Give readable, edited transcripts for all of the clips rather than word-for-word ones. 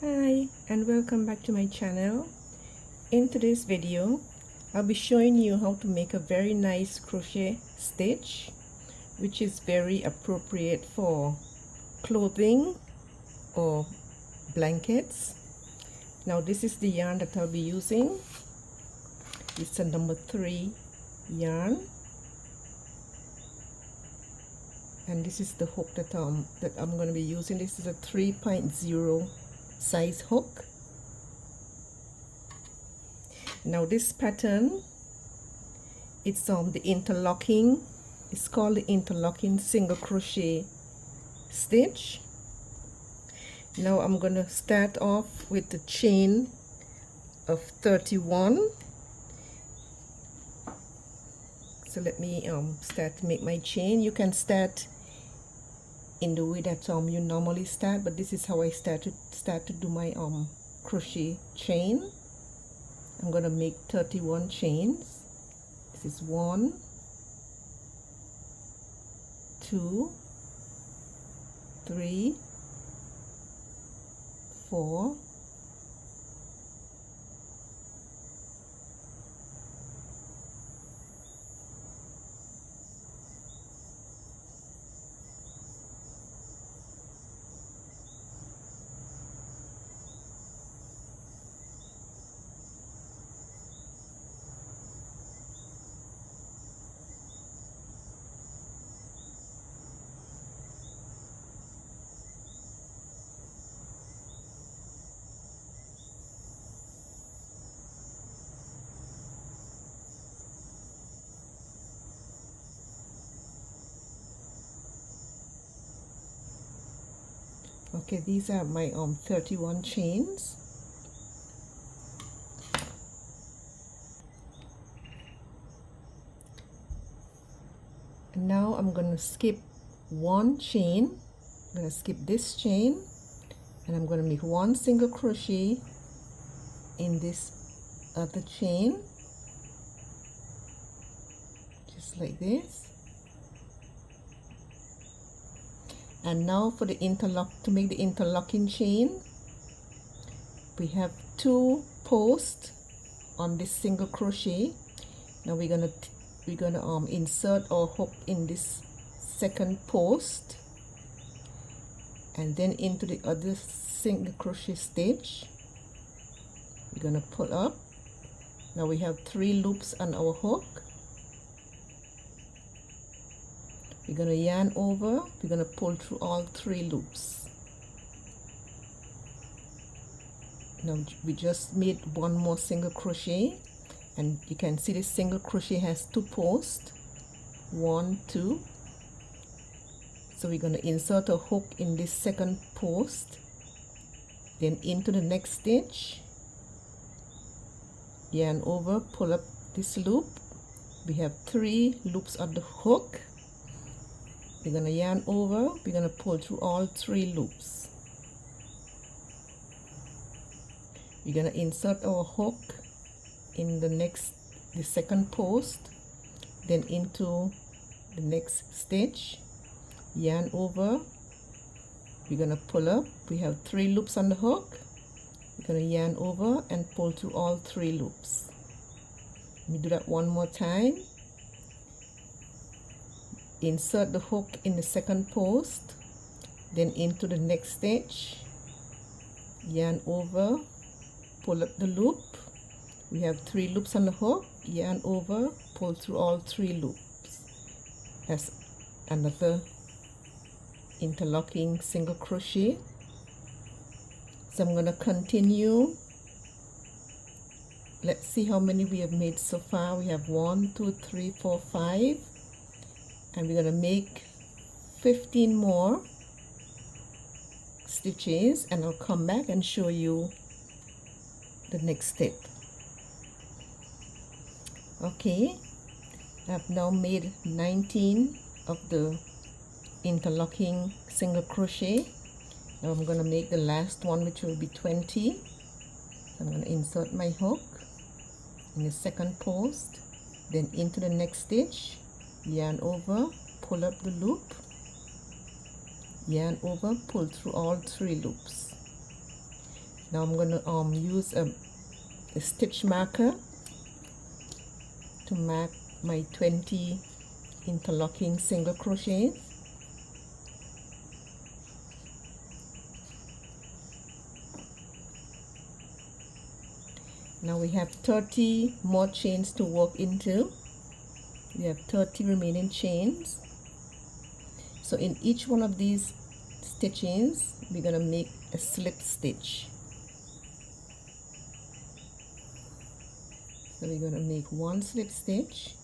Hi and welcome back to my channel. In today's video I'll be showing you how to make a very nice crochet stitch which is very appropriate for clothing or blankets. Now this is the yarn that I'll be using. It's a number 3 yarn, and this is the hook that I'm going to be using. This is a 3.0 size hook. Now this pattern, it's the interlocking. It's called the interlocking single crochet stitch. Now I'm going to start off with the chain of 31. So let me start to make my chain. You can start in the way that you normally start, but this is how I start to do my crochet chain. I'm gonna make 31 chains. This is 1, 2, 3, 4, 4. Okay, these are my 31 chains. And now I'm going to skip one chain. I'm going to skip this chain, and I'm going to make one single crochet in this other chain, just like this. And now for the to make the interlocking chain, we have 2 posts on this single crochet. Now we're gonna insert our hook in this second post, and then into the other single crochet stitch we're gonna pull up. Now we have 3 loops on our hook. We're going to yarn over, we're going to pull through all 3 loops. Now we just made one more single crochet, and you can see this single crochet has 2 posts, 1, 2. So we're going to insert a hook in this second post, then into the next stitch, yarn over, pull up this loop. We have 3 loops on the hook. We're going to yarn over, we're going to pull through all 3 loops. We're going to insert our hook in the second post, then into the next stitch, yarn over, we're going to pull up. We have 3 loops on the hook. We're going to yarn over and pull through all 3 loops. Let me do that one more time. Insert the hook in the second post, then into the next stitch, yarn over, pull up the loop. We have 3 loops on the hook, yarn over, pull through all 3 loops. That's another interlocking single crochet. So I'm going to continue. Let's see how many we have made so far. We have 1, 2, 3, 4, 5. And we're going to make 15 more stitches, and I'll come back and show you the next step. Okay, I've now made 19 of the interlocking single crochet. Now I'm going to make the last one, which will be 20. I'm going to insert my hook in the second post, then into the next stitch, yarn over, pull up the loop, yarn over, pull through all 3 loops. Now I'm going to use a stitch marker to mark my 20 interlocking single crochets. Now we have 30 more chains to work into. We have 30 remaining chains. So in each one of these stitchings, we're going to make a slip stitch. So we're going to make one slip stitch.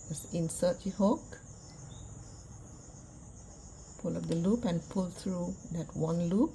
Just insert your hook, pull up the loop and pull through that one loop.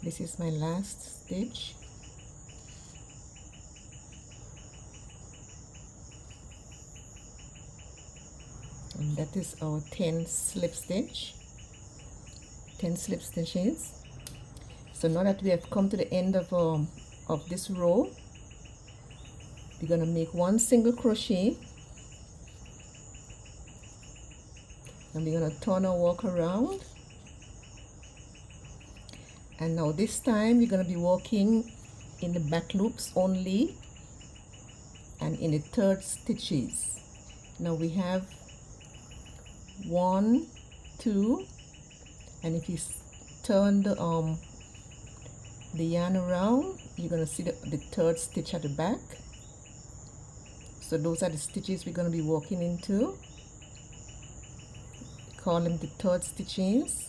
This is my last stitch. And that is our 10 slip stitch. 10 slip stitches. So now that we have come to the end of this row, we're going to make one single crochet. And we're going to turn our work around. And now this time we're going to be working in the back loops only and in the third stitches. Now we have 1, 2, and if you turn the yarn around, you're going to see the third stitch at the back. So those are the stitches we're going to be working into. Call them the third stitches.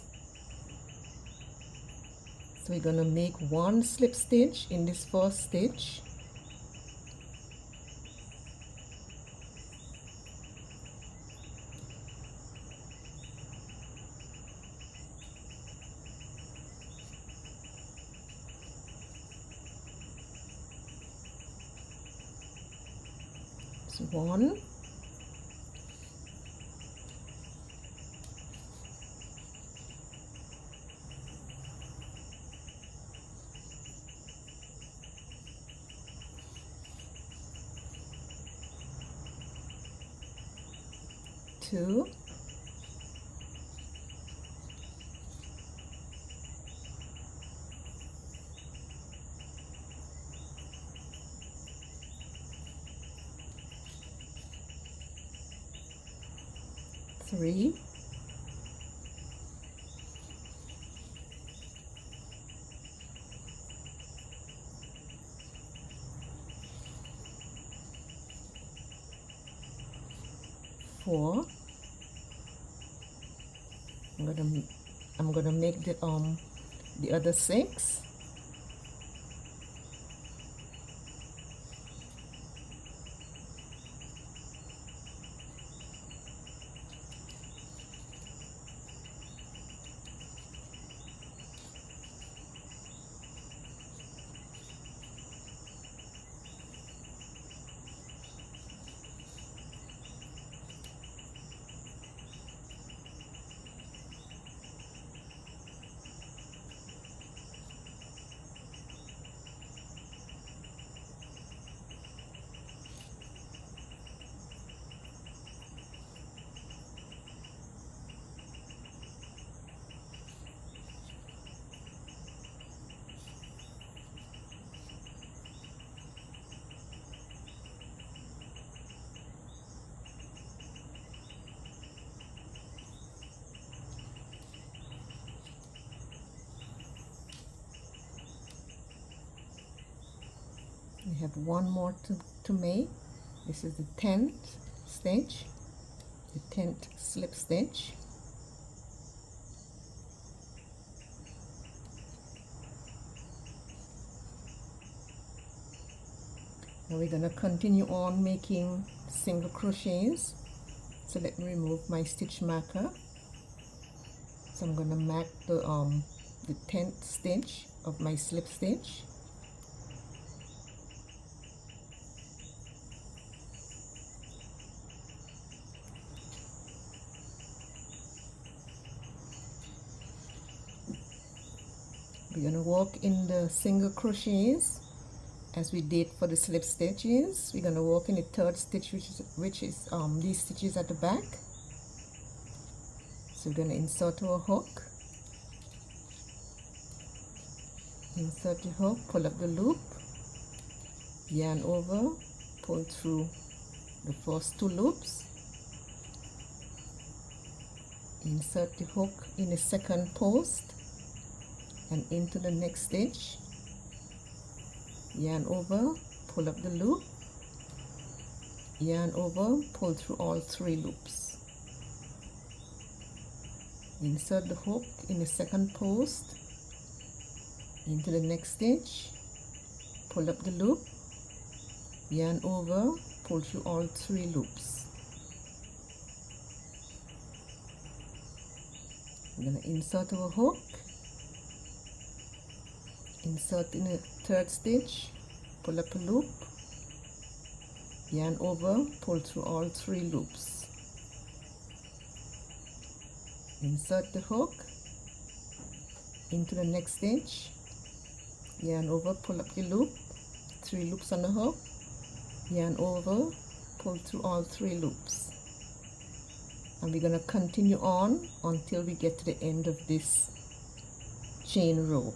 So we're going to make one slip stitch in this first stitch. So 1, 2, 3, 4. I'm gonna make the other 6. We have one more to make. This is the 10th stitch, the 10th slip stitch. Now we're going to continue on making single crochets. So let me remove my stitch marker. So I'm going to mark the 10th stitch of my slip stitch. We're going to walk in the single crochets as we did for the slip stitches. We're going to walk in the 3rd stitch, which is these stitches at the back. So we're going to insert our hook, insert the hook, pull up the loop, yarn over, pull through the first 2 loops, insert the hook in the 2nd post and into the next stitch, yarn over, pull up the loop, yarn over, pull through all 3 loops, insert the hook in the 2nd post, into the next stitch, pull up the loop, yarn over, pull through all 3 loops. We're going to insert our hook, insert in the 3rd stitch, pull up a loop, yarn over, pull through all 3 loops, insert the hook into the next stitch, yarn over, pull up the loop, 3 loops on the hook, yarn over, pull through all 3 loops, and we're going to continue on until we get to the end of this chain row.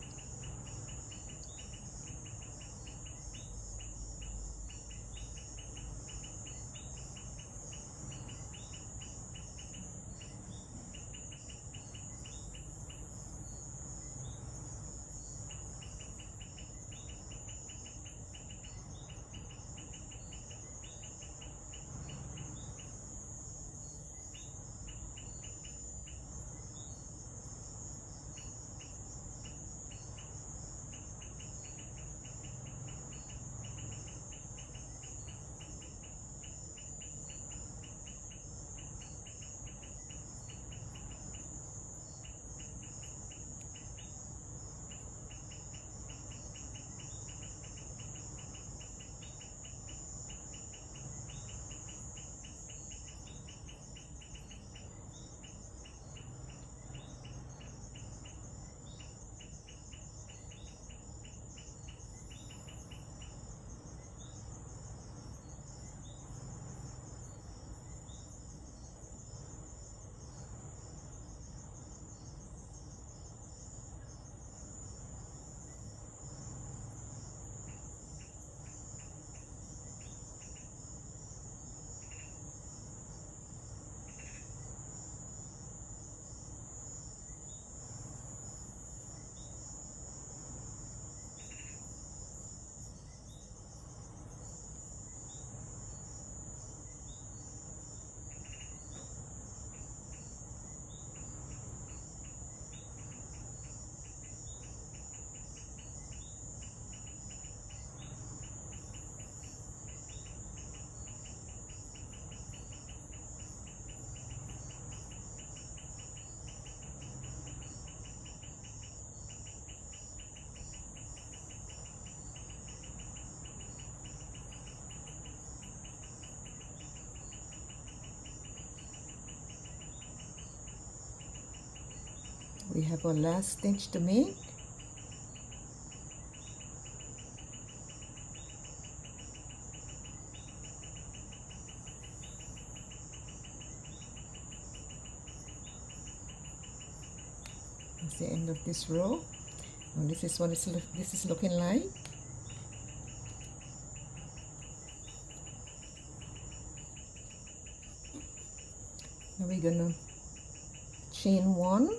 We have our last stitch to make. That's the end of this row. And this is what this is looking like. Now we're gonna chain 1.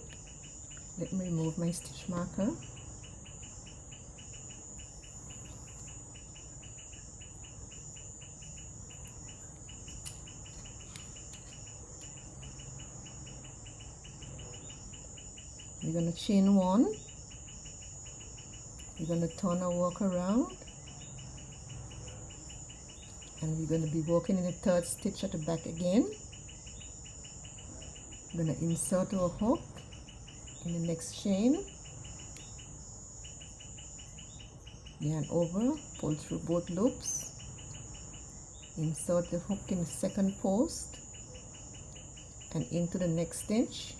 Let me remove my stitch marker. We're going to chain 1. We're going to turn our work around and we're going to be working in the third stitch at the back again. We're going to insert our hook in the next chain, yarn over, pull through both loops, insert the hook in the second post and into the next stitch,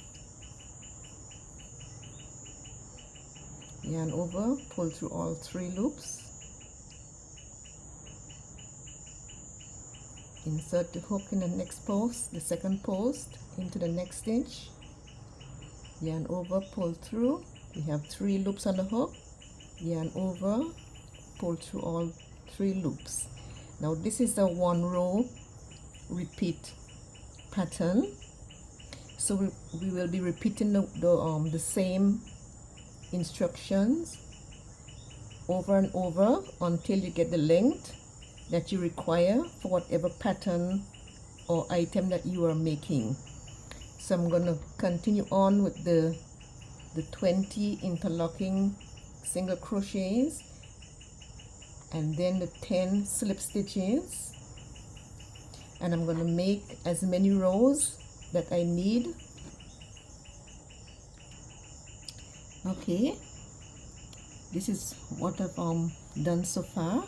yarn over, pull through all 3 loops, insert the hook in the next post, the second post, into the next stitch, yarn over, pull through. We have 3 loops on the hook, yarn over, pull through all 3 loops. Now this is a 1 row repeat pattern, so we will be repeating the same instructions over and over until you get the length that you require for whatever pattern or item that you are making. So I'm going to continue on with the 20 interlocking single crochets and then the 10 slip stitches, and I'm going to make as many rows that I need. Okay, this is what I've done so far.